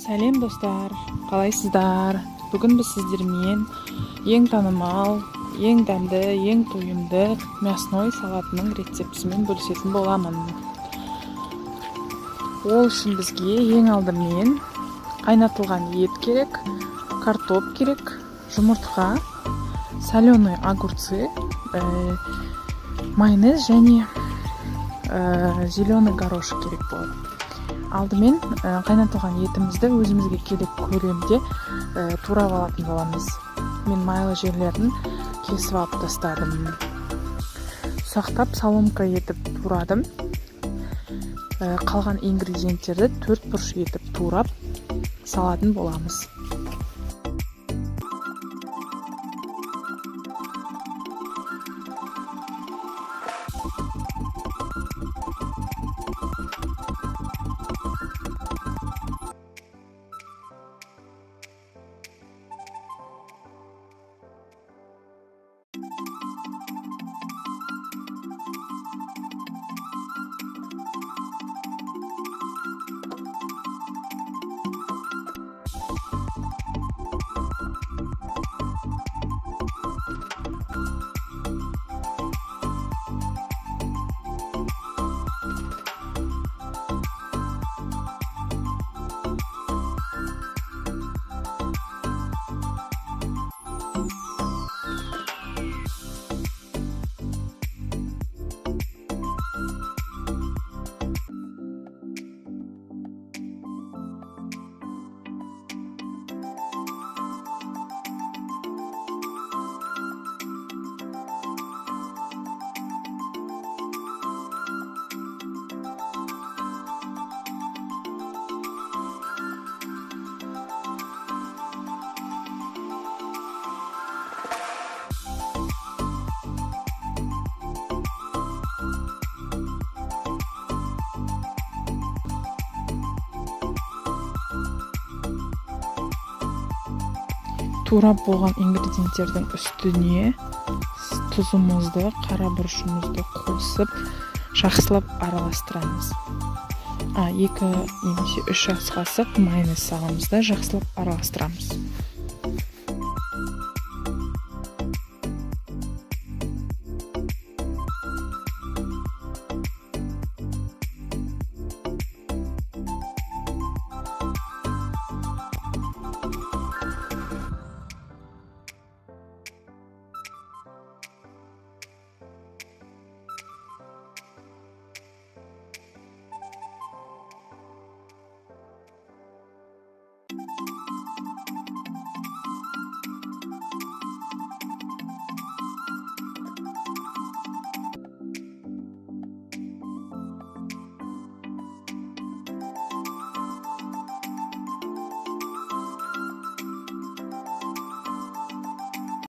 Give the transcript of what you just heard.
Сәлем достар, қалайсыздар? Бүгін біз сіздермен ең танымал, ең дәмді, ең тойымды мясной салатының рецептісімен бөлісетін боламын. Ол үшін бізге ең алдымен қайнатылған ет керек, картоп керек, жұмыртқа, соленый огурцы, майонез және зеленый горошек керек болады. Алдымен қайнатылған етімізді өзімізге керек көлемде турап алатын боламыз. Мен майлы жерлерін кесіп алып тастадым. Ұсақтап соломка етіп турадым. Қалған ингредиенттерді 4 бұрыш етіп турап салатын боламыз. Турап болған ингредиенттердің үстіне тұзымызды, қара бұрышымызды қосып, жақсылап араластырамыз. 2 немесе 3 ас қасық майонез саламыз да жақсылап араластырамыз.